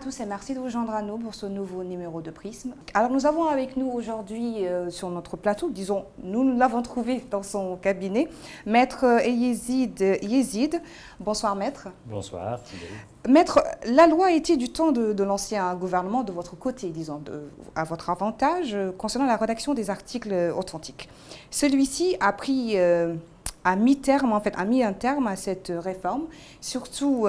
tous et merci de vous joindre à nous pour ce nouveau numéro de Prisme. Alors nous avons avec nous aujourd'hui sur notre plateau, disons, nous l'avons trouvé dans son cabinet, Maître Yezid. Bonsoir Maître. Bonsoir. Maître, la loi était du temps de l'ancien gouvernement de votre côté, disons, à votre avantage, concernant la rédaction des articles authentiques. Celui-ci a pris... a mis un terme à cette réforme, surtout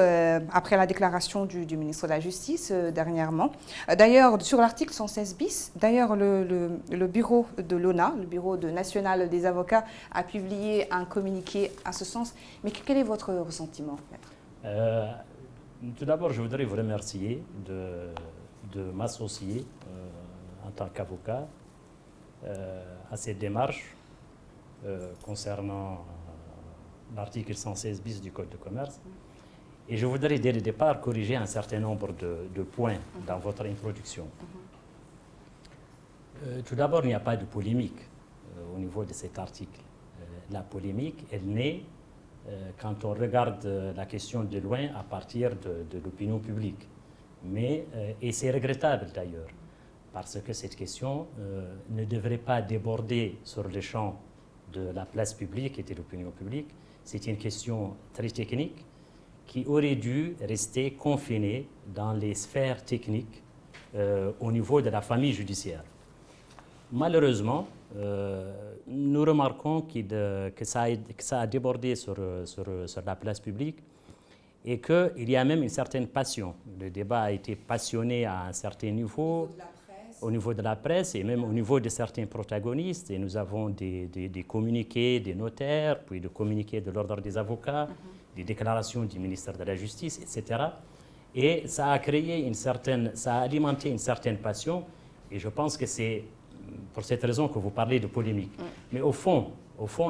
après la déclaration du ministre de la Justice dernièrement. D'ailleurs, sur l'article 116 bis, d'ailleurs, le bureau de l'ONA, le bureau national des avocats, a publié un communiqué à ce sens. Mais quel est votre ressentiment, Maître? Tout d'abord, je voudrais vous remercier de m'associer en tant qu'avocat à cette démarche concernant l'article 116 bis du Code de commerce. Et je voudrais dès le départ corriger un certain nombre de points dans votre introduction. Tout d'abord, il n'y a pas de polémique au niveau de cet article. La polémique, elle naît quand on regarde la question de loin à partir de l'opinion publique. Et c'est regrettable d'ailleurs, parce que cette question ne devrait pas déborder sur le champ de la place publique et de l'opinion publique. C'est une question très technique qui aurait dû rester confinée dans les sphères techniques au niveau de la famille judiciaire. Malheureusement, nous remarquons que ça a débordé sur la place publique et qu'il y a même une certaine passion. Le débat a été passionné à un certain niveau. Au niveau de la presse et même au niveau de certains protagonistes. Et nous avons des communiqués des notaires, puis des communiqués de l'ordre des avocats, des déclarations du ministère de la Justice, etc. Et ça a créé ça a alimenté une certaine passion. Et je pense que c'est pour cette raison que vous parlez de polémique. Mais au fond,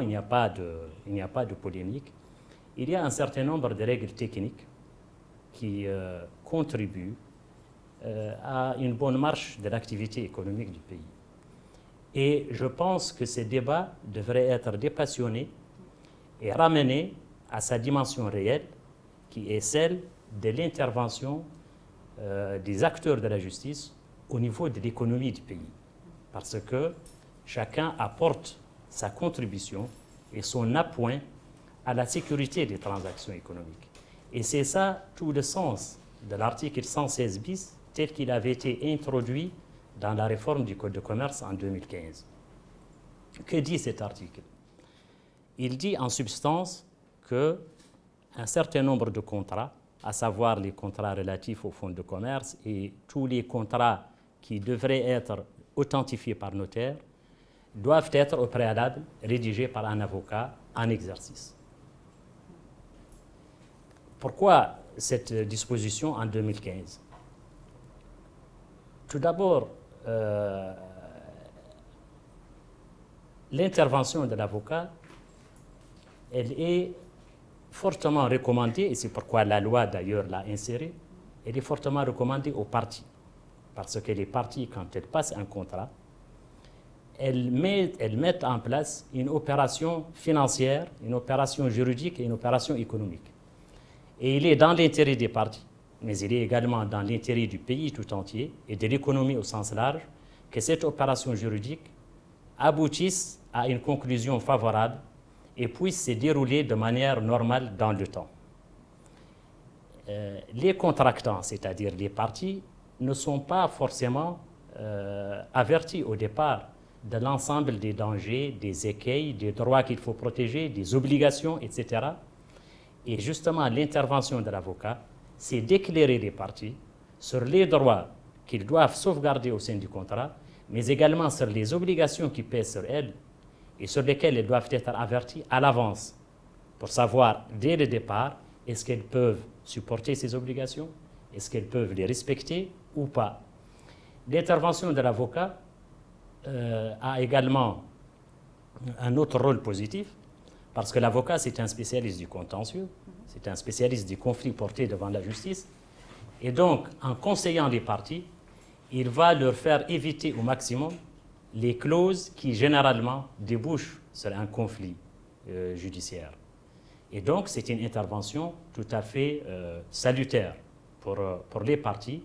il n'y a pas de polémique. Il y a un certain nombre de règles techniques qui contribuent à une bonne marche de l'activité économique du pays. Et je pense que ce débat devrait être dépassionné et ramené à sa dimension réelle, qui est celle de l'intervention des acteurs de la justice au niveau de l'économie du pays. Parce que chacun apporte sa contribution et son appoint à la sécurité des transactions économiques. Et c'est ça tout le sens de l'article 116 bis, tel qu'il avait été introduit dans la réforme du Code de commerce en 2015. Que dit cet article? Il dit en substance qu'un certain nombre de contrats, à savoir les contrats relatifs au fonds de commerce et tous les contrats qui devraient être authentifiés par notaire, doivent être au préalable rédigés par un avocat en exercice. Pourquoi cette disposition en 2015? Tout d'abord, l'intervention de l'avocat, elle est fortement recommandée, et c'est pourquoi la loi d'ailleurs l'a insérée, elle est fortement recommandée aux parties. Parce que les parties, quand elles passent un contrat, elles mettent en place une opération financière, une opération juridique et une opération économique. Et il est dans l'intérêt des parties, mais il est également dans l'intérêt du pays tout entier et de l'économie au sens large, que cette opération juridique aboutisse à une conclusion favorable et puisse se dérouler de manière normale dans le temps. Les contractants, c'est-à-dire les parties, ne sont pas forcément avertis au départ de l'ensemble des dangers, des écueils, des droits qu'il faut protéger, des obligations, etc. Et justement, l'intervention de l'avocat, c'est d'éclairer les parties sur les droits qu'ils doivent sauvegarder au sein du contrat, mais également sur les obligations qui pèsent sur elles et sur lesquelles elles doivent être averties à l'avance pour savoir dès le départ est-ce qu'elles peuvent supporter ces obligations, est-ce qu'elles peuvent les respecter ou pas. L'intervention de l'avocat a également un autre rôle positif parce que l'avocat, c'est un spécialiste du contentieux, c'est un spécialiste des conflits portés devant la justice. Et donc, en conseillant les parties, il va leur faire éviter au maximum les clauses qui, généralement, débouchent sur un conflit judiciaire. Et donc, c'est une intervention tout à fait salutaire pour les parties.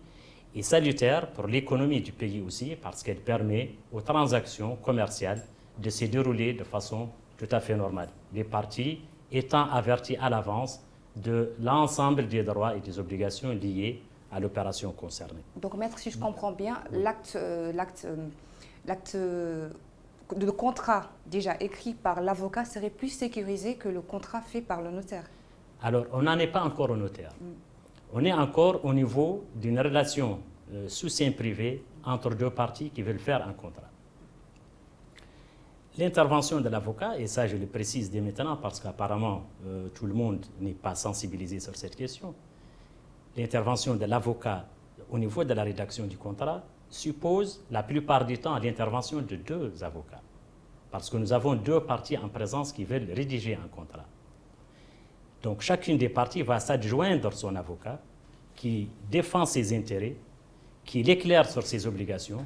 et salutaire pour l'économie du pays aussi, parce qu'elle permet aux transactions commerciales de se dérouler de façon tout à fait normale. Les parties étant avertis à l'avance de l'ensemble des droits et des obligations liées à l'opération concernée. Donc, maître, si je comprends bien, l'acte de contrat déjà écrit par l'avocat serait plus sécurisé que le contrat fait par le notaire. Alors, on n'en est pas encore au notaire. On est encore au niveau d'une relation sous seing privé entre deux parties qui veulent faire un contrat. L'intervention de l'avocat, et ça je le précise dès maintenant parce qu'apparemment tout le monde n'est pas sensibilisé sur cette question, l'intervention de l'avocat au niveau de la rédaction du contrat suppose la plupart du temps l'intervention de deux avocats. Parce que nous avons deux parties en présence qui veulent rédiger un contrat. Donc chacune des parties va s'adjoindre son avocat qui défend ses intérêts, qui l'éclaire sur ses obligations,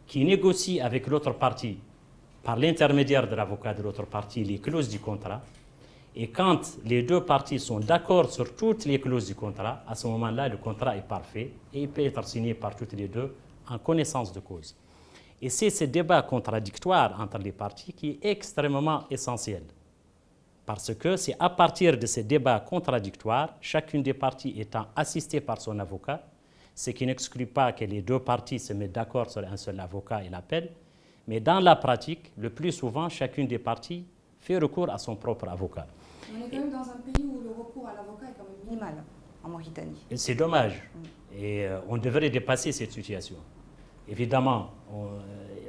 qui négocie avec l'autre partie par l'intermédiaire de l'avocat de l'autre partie les clauses du contrat. Et quand les deux parties sont d'accord sur toutes les clauses du contrat, à ce moment-là, le contrat est parfait et il peut être signé par toutes les deux en connaissance de cause. Et c'est ce débat contradictoire entre les parties qui est extrêmement essentiel. Parce que c'est à partir de ces débats contradictoires, chacune des parties étant assistée par son avocat, ce qui n'exclut pas que les deux parties se mettent d'accord sur un seul avocat et l'appellent, mais dans la pratique, le plus souvent, chacune des parties fait recours à son propre avocat. On est quand même dans un pays où le recours à l'avocat est quand même minimal, en Mauritanie. C'est dommage. Et on devrait dépasser cette situation. Évidemment,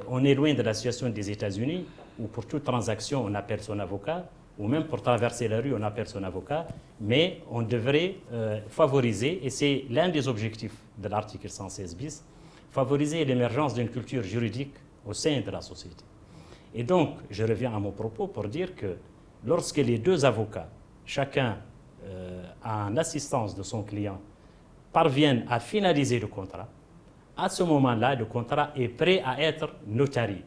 on est loin de la situation des États-Unis, où pour toute transaction, on appelle son avocat, ou même pour traverser la rue, on appelle son avocat, mais on devrait favoriser, et c'est l'un des objectifs de l'article 116 bis, favoriser l'émergence d'une culture juridique au sein de la société. Et donc, je reviens à mon propos pour dire que lorsque les deux avocats, chacun en assistance de son client, parviennent à finaliser le contrat, à ce moment-là, le contrat est prêt à être notarié.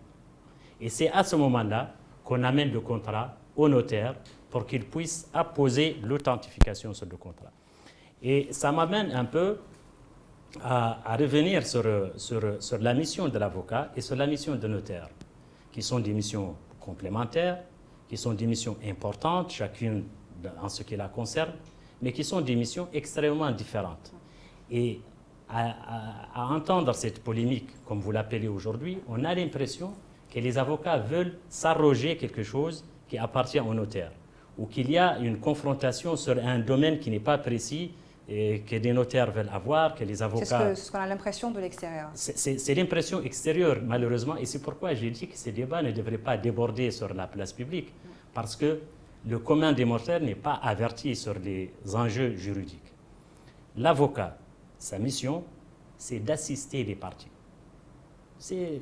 Et c'est à ce moment-là qu'on amène le contrat au notaire pour qu'il puisse apposer l'authentification sur le contrat. Et ça m'amène un peu à revenir sur la mission de l'avocat et sur la mission de notaire, qui sont des missions complémentaires, qui sont des missions importantes, chacune en ce qui la concerne, mais qui sont des missions extrêmement différentes. Et à entendre cette polémique, comme vous l'appelez aujourd'hui, on a l'impression que les avocats veulent s'arroger quelque chose qui appartient au notaire, ou qu'il y a une confrontation sur un domaine qui n'est pas précis, et que des notaires veulent avoir, que les avocats... C'est ce qu'on a l'impression de l'extérieur. C'est l'impression extérieure, malheureusement, et c'est pourquoi j'ai dit que ces débats ne devraient pas déborder sur la place publique, parce que le commun des mortels n'est pas averti sur les enjeux juridiques. L'avocat, sa mission, c'est d'assister les parties. C'est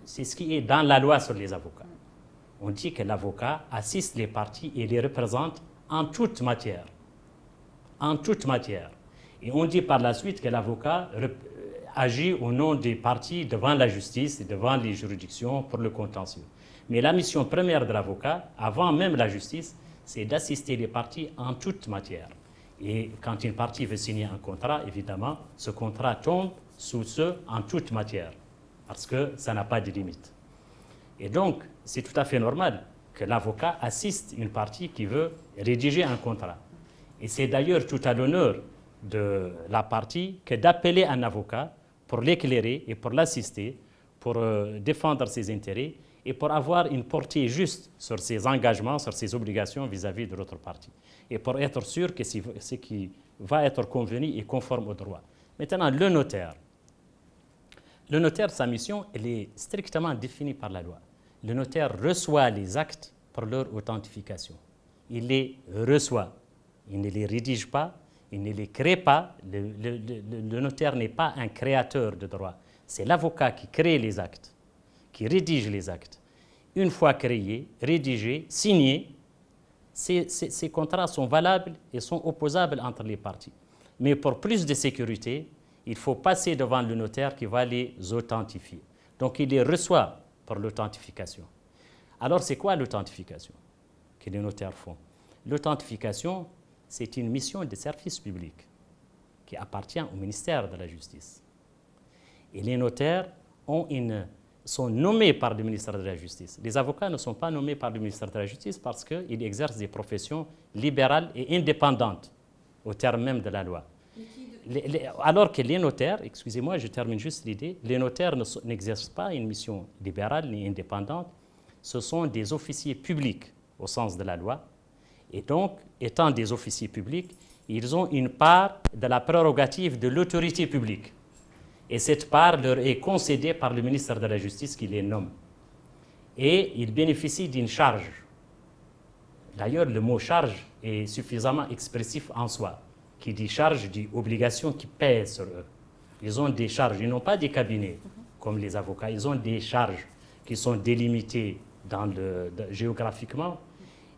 ce qui est dans la loi sur les avocats. On dit que l'avocat assiste les parties et les représente en toute matière. En toute matière. Et on dit par la suite que l'avocat agit au nom des parties devant la justice et devant les juridictions pour le contentieux. Mais la mission première de l'avocat, avant même la justice, c'est d'assister les parties en toute matière. Et quand une partie veut signer un contrat, évidemment, ce contrat tombe sous ce en toute matière, parce que ça n'a pas de limite. Et donc, c'est tout à fait normal que l'avocat assiste une partie qui veut rédiger un contrat. Et c'est d'ailleurs tout à l'honneur de la partie que d'appeler un avocat pour l'éclairer et pour l'assister, pour défendre ses intérêts et pour avoir une portée juste sur ses engagements, sur ses obligations vis-à-vis de l'autre partie. Et pour être sûr que ce qui va être convenu est conforme au droit. Maintenant, le notaire. Le notaire, sa mission, elle est strictement définie par la loi. Le notaire reçoit les actes pour leur authentification. Il les reçoit. Il ne les rédige pas, il ne les crée pas. Le notaire n'est pas un créateur de droit. C'est l'avocat qui crée les actes, qui rédige les actes. Une fois créés, rédigés, signés, ces contrats sont valables et sont opposables entre les parties. Mais pour plus de sécurité, il faut passer devant le notaire qui va les authentifier. Donc il les reçoit pour l'authentification. Alors c'est quoi l'authentification que les notaires font? L'authentification, c'est une mission de service public qui appartient au ministère de la Justice. Et les notaires sont nommés par le ministère de la Justice. Les avocats ne sont pas nommés par le ministère de la Justice parce qu'ils exercent des professions libérales et indépendantes, au terme même de la loi. Alors que les notaires, excusez-moi, je termine juste l'idée, les notaires n'exercent pas une mission libérale ni indépendante, ce sont des officiers publics au sens de la loi. Et donc, étant des officiers publics, ils ont une part de la prérogative de l'autorité publique. Et cette part leur est concédée par le ministère de la Justice qui les nomme. Et ils bénéficient d'une charge. D'ailleurs, le mot charge est suffisamment expressif en soi. Qui dit charge dit obligation qui pèse sur eux. Ils ont des charges, ils n'ont pas des cabinets comme les avocats, ils ont des charges qui sont délimitées géographiquement.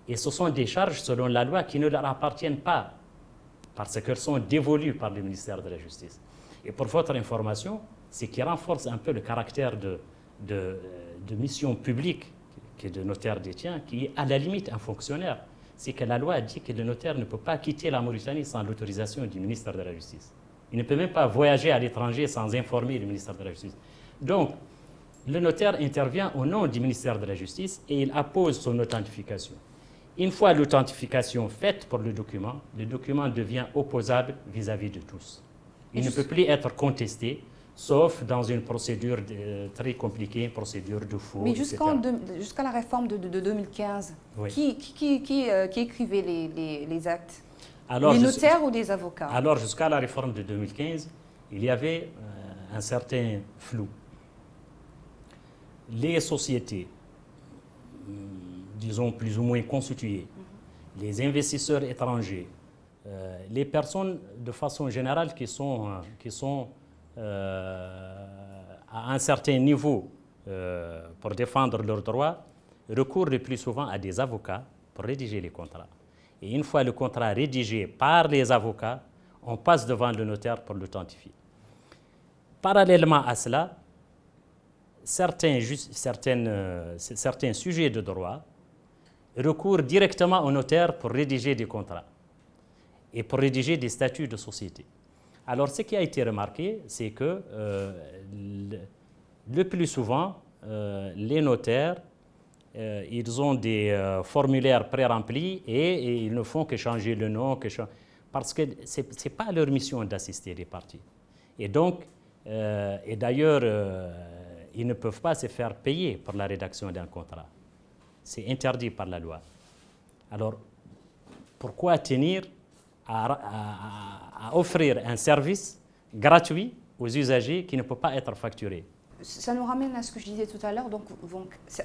Et ce sont des charges, selon la loi, qui ne leur appartiennent pas, parce qu'elles sont dévolues par le ministère de la Justice. Et pour votre information, ce qui renforce un peu le caractère de mission publique que le notaire détient, qui est à la limite un fonctionnaire, c'est que la loi dit que le notaire ne peut pas quitter la Mauritanie sans l'autorisation du ministère de la Justice. Il ne peut même pas voyager à l'étranger sans informer le ministère de la Justice. Donc, le notaire intervient au nom du ministère de la Justice et il appose son authentification. Une fois l'authentification faite pour le document devient opposable vis-à-vis de tous. Il ne peut plus être contesté, sauf dans une procédure très compliquée, une procédure de faux. Mais jusqu'à la réforme de 2015, oui. qui écrivait les actes? Alors, les notaires ou des avocats? Alors, jusqu'à la réforme de 2015, il y avait un certain flou. Les sociétés, disons plus ou moins constituées, les investisseurs étrangers, les personnes de façon générale qui sont à un certain niveau pour défendre leurs droits, recourent le plus souvent à des avocats pour rédiger les contrats. Et une fois le contrat rédigé par les avocats, on passe devant le notaire pour l'authentifier. Parallèlement à cela, certains sujets de droit recourent directement au notaire pour rédiger des contrats et pour rédiger des statuts de société. Alors, ce qui a été remarqué, c'est que le plus souvent, les notaires, ils ont des formulaires pré-remplis et ils ne font que changer le nom, parce que ce n'est pas leur mission d'assister les parties. Et donc, et d'ailleurs, ils ne peuvent pas se faire payer pour la rédaction d'un contrat. C'est interdit par la loi. Alors, pourquoi tenir à offrir un service gratuit aux usagers qui ne peut pas être facturé? Ça nous ramène à ce que je disais tout à l'heure. Donc,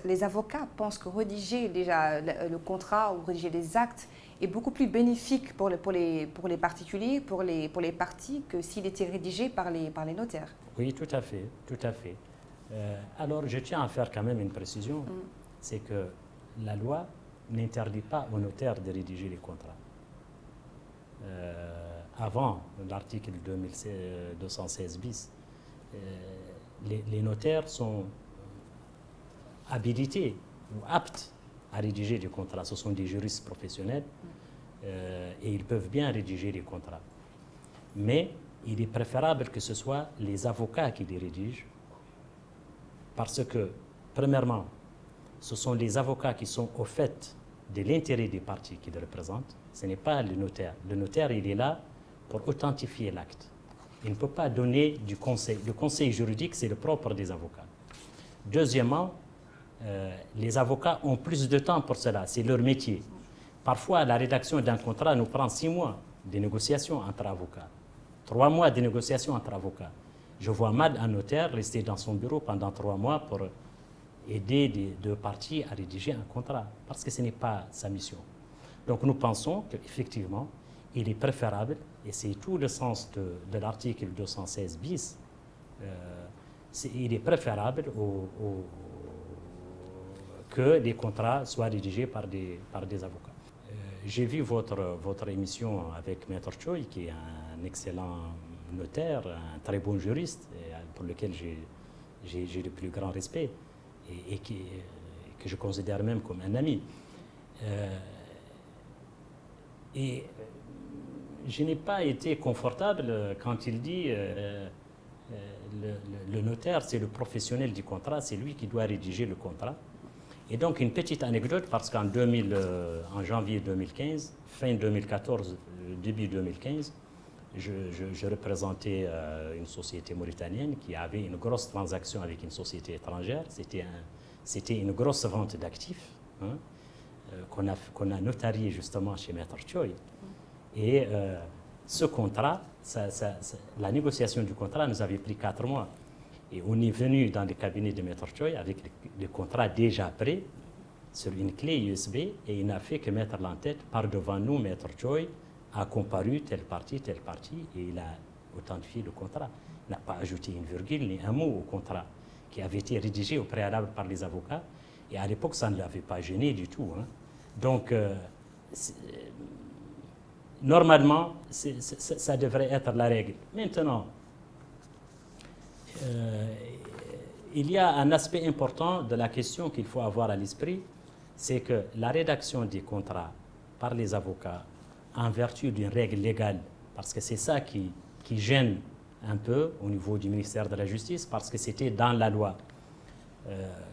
les avocats pensent que rédiger déjà le contrat ou rédiger les actes est beaucoup plus bénéfique pour les particuliers, pour les parties, que s'il était rédigé par les notaires. Oui, tout à fait, tout à fait. Alors, je tiens à faire quand même une précision, c'est que la loi n'interdit pas aux notaires de rédiger les contrats. Avant l'article 216 bis, les notaires sont habilités ou aptes à rédiger des contrats. Ce sont des juristes professionnels et ils peuvent bien rédiger des contrats. Mais il est préférable que ce soit les avocats qui les rédigent parce que, premièrement, ce sont les avocats qui sont au fait de l'intérêt des parties qu'ils représentent. Ce n'est pas le notaire. Le notaire, il est là pour authentifier l'acte. Il ne peut pas donner du conseil. Le conseil juridique, c'est le propre des avocats. Deuxièmement, les avocats ont plus de temps pour cela. C'est leur métier. Parfois, la rédaction d'un contrat nous prend 6 mois de négociations entre avocats, 3 mois de négociations entre avocats. Je vois mal un notaire rester dans son bureau pendant 3 mois pour aider les deux parties à rédiger un contrat, parce que ce n'est pas sa mission. Donc nous pensons qu'effectivement, il est préférable, et c'est tout le sens de l'article 216 bis, il est préférable que les contrats soient rédigés par des avocats. J'ai vu votre émission avec Maître Choi, qui est un excellent notaire, un très bon juriste, pour lequel j'ai le plus grand respect, et que je considère même comme un ami. Et je n'ai pas été confortable quand il dit le notaire, c'est le professionnel du contrat, c'est lui qui doit rédiger le contrat. Et donc, une petite anecdote, parce qu'en en janvier 2015, fin 2014, début 2015, je représentais une société mauritanienne qui avait une grosse transaction avec une société étrangère. C'était une grosse vente d'actifs, hein, qu'on a notarié justement chez Maître Choi. Et ce contrat, la négociation du contrat nous avait pris 4 mois. Et on est venu dans le cabinet de Maître Choi avec le contrat déjà prêt sur une clé USB, et il n'a fait que mettre l'entête par devant nous. Maître Choi a comparu telle partie, et il a authentifié le contrat. Il n'a pas ajouté une virgule ni un mot au contrat qui avait été rédigé au préalable par les avocats. Et à l'époque, ça ne l'avait pas gêné du tout, hein. Donc, normalement, ça devrait être la règle. Maintenant, il y a un aspect important de la question qu'il faut avoir à l'esprit, c'est que la rédaction des contrats par les avocats en vertu d'une règle légale, parce que c'est ça qui gêne un peu au niveau du ministère de la Justice, parce que c'était dans la loi.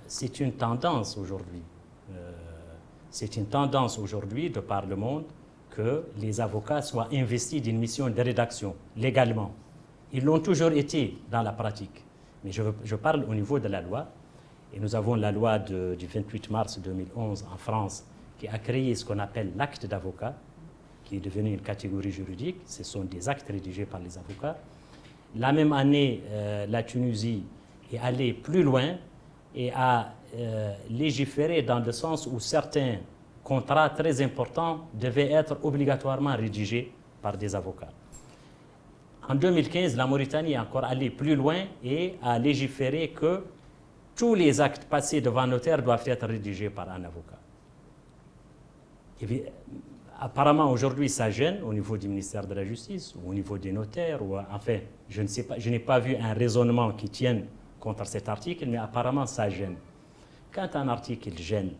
C'est une tendance aujourd'hui. C'est une tendance aujourd'hui de par le monde que les avocats soient investis d'une mission de rédaction, légalement. Ils l'ont toujours été dans la pratique. Mais je parle au niveau de la loi. Et nous avons la loi du 28 mars 2011 en France qui a créé ce qu'on appelle l'acte d'avocat, qui est devenu une catégorie juridique. Ce sont des actes rédigés par les avocats. La même année, la Tunisie est allée plus loin et a légiféré dans le sens où certains contrats très importants devaient être obligatoirement rédigés par des avocats. En 2015, la Mauritanie est encore allée plus loin et a légiféré que tous les actes passés devant notaire doivent être rédigés par un avocat. Et apparemment, aujourd'hui, ça gêne au niveau du ministère de la Justice, ou au niveau des notaires, ou enfin, je ne sais pas, je n'ai pas vu un raisonnement qui tienne contre cet article, mais apparemment, ça gêne. Quand un article gêne,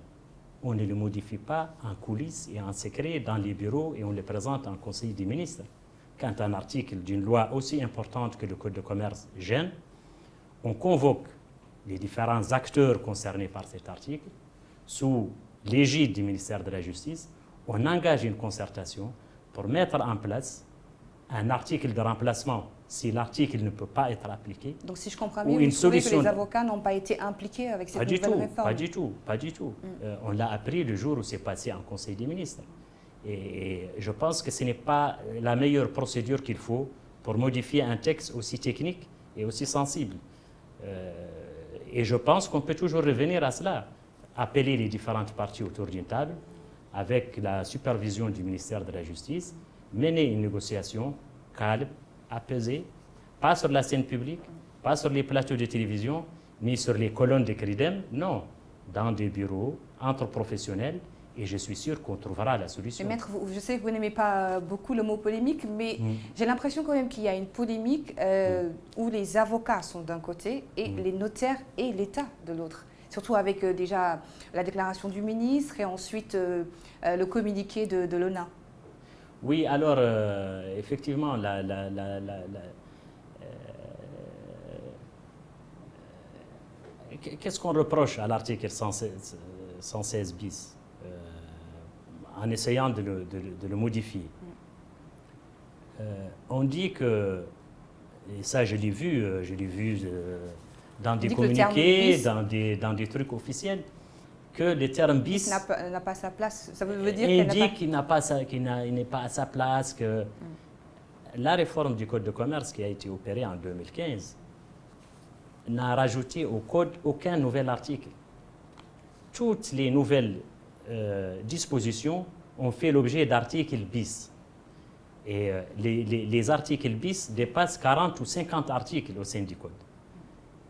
on ne le modifie pas en coulisses et en secret dans les bureaux et on le présente en Conseil des ministres. Quand un article d'une loi aussi importante que le Code de commerce gêne, on convoque les différents acteurs concernés par cet article sous l'égide du ministère de la Justice. On engage une concertation pour mettre en place un article de remplacement si l'article ne peut pas être appliqué. Donc si je comprends bien, vous trouvez que les avocats n'ont pas été impliqués avec cette nouvelle réforme? Pas du tout. On l'a appris le jour où c'est passé en Conseil des ministres. Et je pense que ce n'est pas la meilleure procédure qu'il faut pour modifier un texte aussi technique et aussi sensible. Et je pense qu'on peut toujours revenir à cela, appeler les différentes parties autour d'une table, avec la supervision du ministère de la Justice, mener une négociation calme, apaisée, pas sur la scène publique, pas sur les plateaux de télévision, ni sur les colonnes de Cridem, non, dans des bureaux, entre professionnels, et je suis sûr qu'on trouvera la solution. Mais maître, je sais que vous n'aimez pas beaucoup le mot polémique, mais j'ai l'impression quand même qu'il y a une polémique où les avocats sont d'un côté et les notaires et l'État de l'autre. Surtout avec déjà la déclaration du ministre et ensuite le communiqué de l'ONA. Oui, alors effectivement, qu'est-ce qu'on reproche à l'article 116 bis en essayant de le modifier? On dit que, et ça je l'ai vu dans des communiqués, dans des trucs officiels, que le terme bis n'a pas sa place. Ça veut dire qu'il n'est pas à sa place, que la réforme du Code de commerce qui a été opérée en 2015 n'a rajouté au Code aucun nouvel article. Toutes les nouvelles dispositions ont fait l'objet d'articles bis. Et les articles bis dépassent 40 ou 50 articles au sein du Code.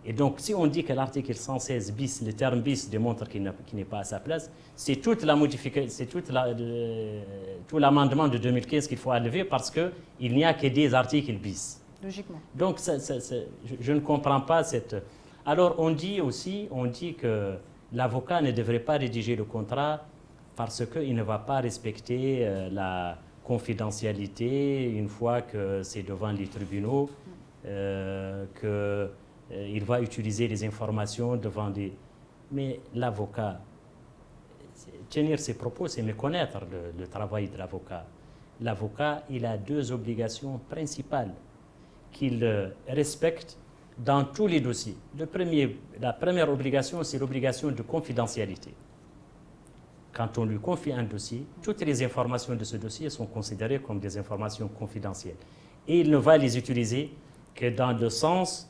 Et donc, si on dit que l'article 116 bis, le terme bis démontre qu'il n'est pas à sa place, c'est toute la modification, c'est tout l'amendement de 2015 qu'il faut enlever parce qu'il n'y a que des articles bis. Logiquement. Donc, je ne comprends pas cette... Alors, on dit que l'avocat ne devrait pas rédiger le contrat parce qu'il ne va pas respecter la confidentialité une fois que c'est devant les tribunaux. qu'il va utiliser les informations devant des... Mais l'avocat, tenir ses propos, c'est méconnaître le travail de l'avocat. L'avocat, il a deux obligations principales qu'il respecte dans tous les dossiers. La première obligation, c'est l'obligation de confidentialité. Quand on lui confie un dossier, toutes les informations de ce dossier sont considérées comme des informations confidentielles. Et il ne va les utiliser que dans le sens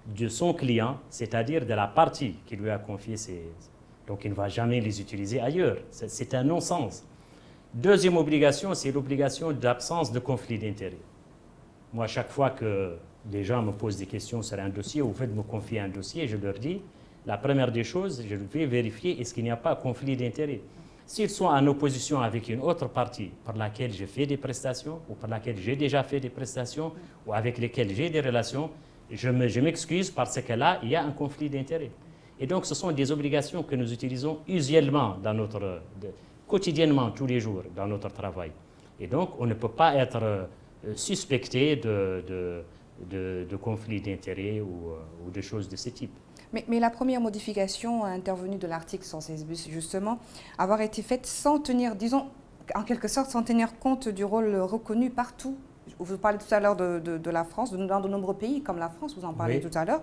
de son client, c'est-à-dire de la partie qui lui a confié ses... Donc il ne va jamais les utiliser ailleurs. C'est un non-sens. Deuxième obligation, c'est l'obligation d'absence de conflit d'intérêts. Moi, chaque fois que les gens me posent des questions sur un dossier ou veulent me confier un dossier, je leur dis, la première des choses, je vais vérifier est-ce qu'il n'y a pas de conflit d'intérêts. S'ils sont en opposition avec une autre partie par laquelle j'ai fait des prestations ou par laquelle j'ai déjà fait des prestations ou avec lesquelles j'ai des relations, je m'excuse parce que là, il y a un conflit d'intérêts. Et donc, ce sont des obligations que nous utilisons usuellement quotidiennement, tous les jours, dans notre travail. Et donc, on ne peut pas être suspecté de conflits d'intérêts ou de choses de ce type. Mais la première modification intervenue de l'article 116 bis, justement, avoir été faite sans tenir, disons, en quelque sorte, sans tenir compte du rôle reconnu partout. Vous parlez tout à l'heure de la France, dans de nombreux pays comme la France, vous en parlez tout à l'heure.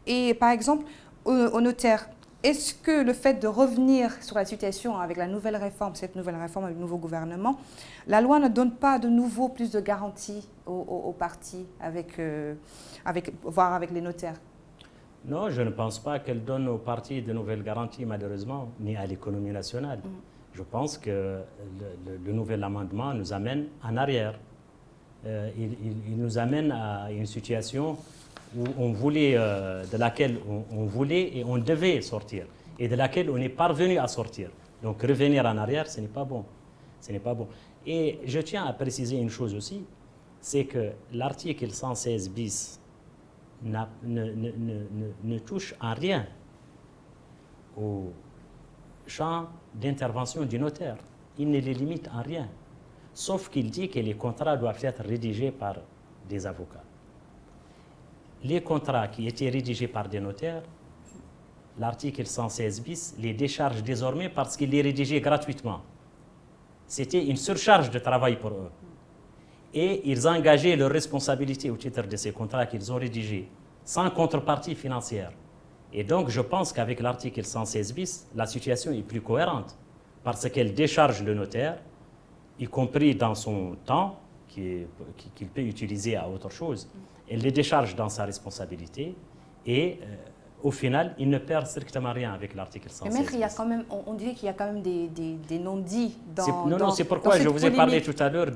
Et par exemple, au notaire, est-ce que le fait de revenir sur la situation avec la nouvelle réforme, cette nouvelle réforme avec le nouveau gouvernement, la loi ne donne pas de nouveau plus de garanties aux partis, voire avec les notaires? Non, je ne pense pas qu'elle donne aux partis de nouvelles garanties, malheureusement, ni à l'économie nationale. Je pense que le nouvel amendement nous amène en arrière. Il nous amène à une situation où on voulait, de laquelle on voulait et on devait sortir, et de laquelle on est parvenu à sortir. Donc revenir en arrière, ce n'est pas bon. Ce n'est pas bon. Et je tiens à préciser une chose aussi, c'est que l'article 116 bis ne touche en rien au champ d'intervention du notaire. Il ne les limite en rien, sauf qu'il dit que les contrats doivent être rédigés par des avocats. Les contrats qui étaient rédigés par des notaires, l'article 116 bis les décharge désormais parce qu'il les rédigeait gratuitement. C'était une surcharge de travail pour eux. Et ils engageaient leurs responsabilités au titre de ces contrats qu'ils ont rédigés, sans contrepartie financière. Et donc, je pense qu'avec l'article 116 bis, la situation est plus cohérente, parce qu'elle décharge le notaire, y compris dans son temps, qu'il peut utiliser à autre chose. Elle les décharge dans sa responsabilité, et au final, il ne perd strictement rien avec l'article 116 bis. Mais maître, il y a quand même, on dirait qu'il y a quand même des non-dits Non, c'est pourquoi je vous ai parlé tout à l'heure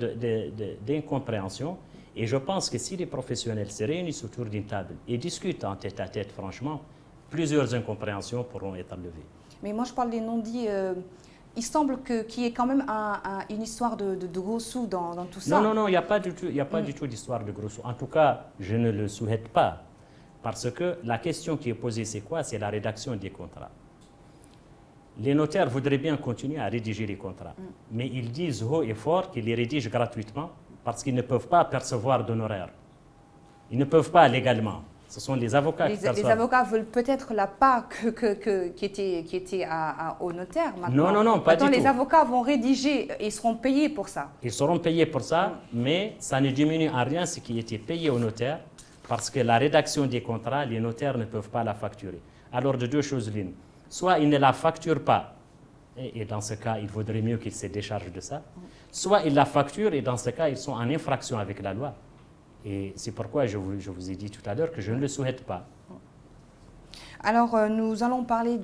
d'incompréhension. Et je pense que si les professionnels se réunissent autour d'une table et discutent en tête à tête, franchement, plusieurs incompréhensions pourront être levées. Mais moi, je parle des non-dits. Il semble qu'il y ait quand même une histoire de gros sous dans tout ça. Non, il n'y a pas du tout d'histoire de gros sous. En tout cas, je ne le souhaite pas. Parce que la question qui est posée, c'est quoi? C'est la rédaction des contrats. Les notaires voudraient bien continuer à rédiger les contrats. Mais ils disent haut et fort qu'ils les rédigent gratuitement parce qu'ils ne peuvent pas percevoir d'honoraires. Ils ne peuvent pas légalement. Ce sont les avocats qui perçoivent. Les avocats veulent peut-être la part qui était au notaire maintenant. Non, pas du tout. Les avocats vont rédiger et seront payés pour ça. Ils seront payés pour ça, mais ça ne diminue en rien ce qui était payé au notaire parce que la rédaction des contrats, les notaires ne peuvent pas la facturer. Alors, de deux choses l'une. Soit ils ne la facturent pas, et dans ce cas, il vaudrait mieux qu'ils se déchargent de ça. Soit ils la facturent, et dans ce cas, ils sont en infraction avec la loi. Et c'est pourquoi je vous ai dit tout à l'heure que je ne le souhaite pas. Alors, nous allons parler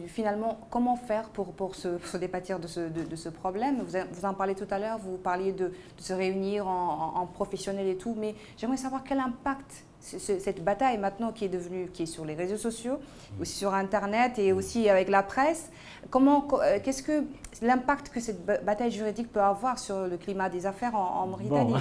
finalement, comment faire pour se départir de ce problème. Vous en parlez tout à l'heure, vous parliez de se réunir en professionnels et tout, mais j'aimerais savoir quel impact cette bataille maintenant qui est sur les réseaux sociaux, aussi sur Internet et aussi avec la presse. Qu'est-ce que l'impact que cette bataille juridique peut avoir sur le climat des affaires en Mauritanie? Bon.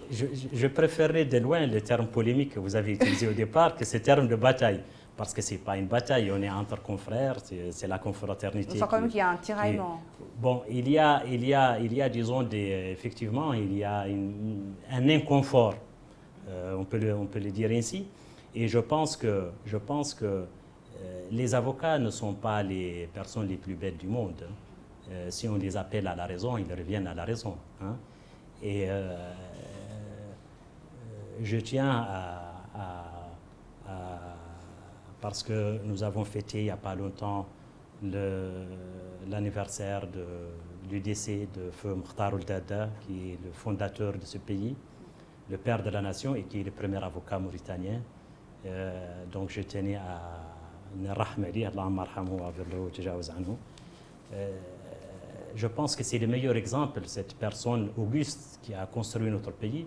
Je préférerais de loin le terme polémique que vous avez utilisé au départ que ce terme de bataille. Parce que ce n'est pas une bataille, on est entre confrères, c'est la confraternité. Il faut quand même qu'il y a un tiraillement. Bon, il y a disons, effectivement, il y a un inconfort on peut le dire ainsi. Et je pense que les avocats ne sont pas les personnes les plus bêtes du monde. Si on les appelle à la raison, ils reviennent à la raison. Hein. Et je tiens parce que nous avons fêté il n'y a pas longtemps l'anniversaire du décès de Feu Mokhtar Ould Daddah, qui est le fondateur de ce pays, le père de la nation et qui est le premier avocat mauritanien. Donc je tenais à je pense que c'est le meilleur exemple. Cette personne auguste qui a construit notre pays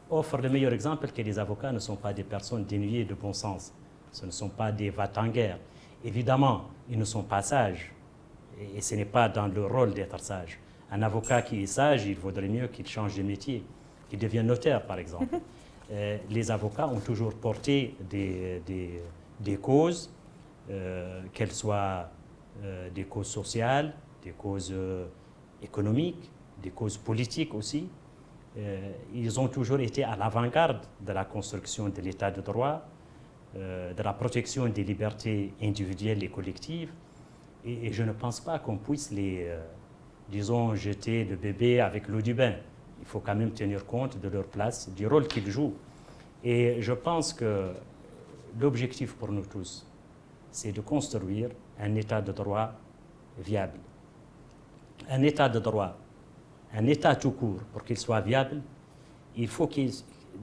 offre le meilleur exemple que les avocats ne sont pas des personnes dénuées de bon sens. Ce ne sont pas des va-t-en-guerre. Évidemment, ils ne sont pas sages. Et ce n'est pas dans leur rôle d'être sage. Un avocat qui est sage, il vaudrait mieux qu'il change de métier, qu'il devienne notaire, par exemple. Les avocats ont toujours porté des causes, qu'elles soient des causes sociales, des causes économiques, des causes politiques aussi. Ils ont toujours été à l'avant-garde de la construction de l'état de droit, de la protection des libertés individuelles et collectives. Et je ne pense pas qu'on puisse les, disons, jeter le bébé avec l'eau du bain. Il faut quand même tenir compte de leur place, du rôle qu'ils jouent. Et je pense que l'objectif pour nous tous, c'est de construire un état de droit viable. Un état de droit, un état tout court, pour qu'il soit viable, il faut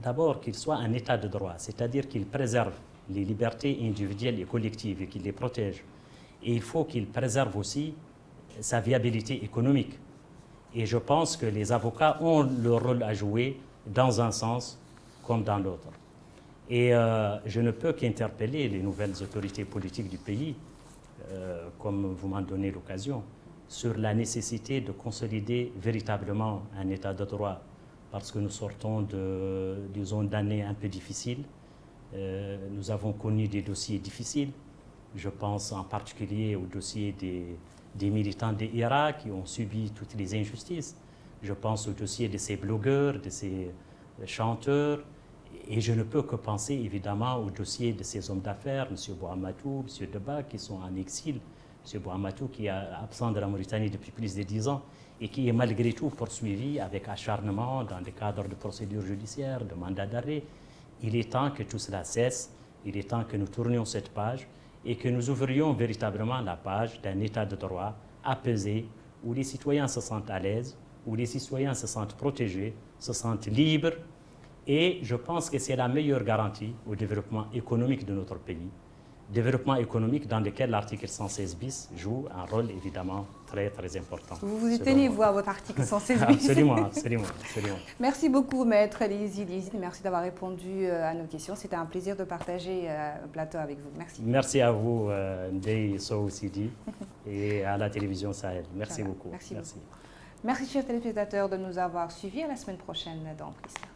d'abord qu'il soit un état de droit, c'est-à-dire qu'il préserve les libertés individuelles et collectives et qu'il les protège. Et il faut qu'il préserve aussi sa viabilité économique. Et je pense que les avocats ont leur rôle à jouer dans un sens comme dans l'autre. Et je ne peux qu'interpeller les nouvelles autorités politiques du pays, comme vous m'en donnez l'occasion, sur la nécessité de consolider véritablement un état de droit, parce que nous sortons disons, d'années un peu difficiles. Nous avons connu des dossiers difficiles. Je pense en particulier au dossier des militants de l'Irak qui ont subi toutes les injustices. Je pense au dossier de ces blogueurs, de ces chanteurs. Et je ne peux que penser évidemment au dossier de ces hommes d'affaires, M. Bouhamatou, M. Deba, qui sont en exil. M. Bouhamatou qui est absent de la Mauritanie depuis plus de 10 ans et qui est malgré tout poursuivi avec acharnement dans le cadre de procédures judiciaires, de mandats d'arrêt. Il est temps que tout cela cesse, il est temps que nous tournions cette page et que nous ouvrions véritablement la page d'un état de droit apaisé, où les citoyens se sentent à l'aise, où les citoyens se sentent protégés, se sentent libres. Et je pense que c'est la meilleure garantie au développement économique de notre pays. Développement économique dans lequel l'article 116 bis joue un rôle évidemment très très important. Vous vous y tenez, vous, à votre article 116 bis. Absolument, absolument, absolument. Merci beaucoup, Maître Elizi Lizine. Merci d'avoir répondu à nos questions. C'était un plaisir de partager le plateau avec vous. Merci. Merci à vous, Ndeye Sow Sidi, et à la télévision Sahel. Merci beaucoup. Merci beaucoup. Merci, chers téléspectateurs, de nous avoir suivis. À la semaine prochaine dans Prisma.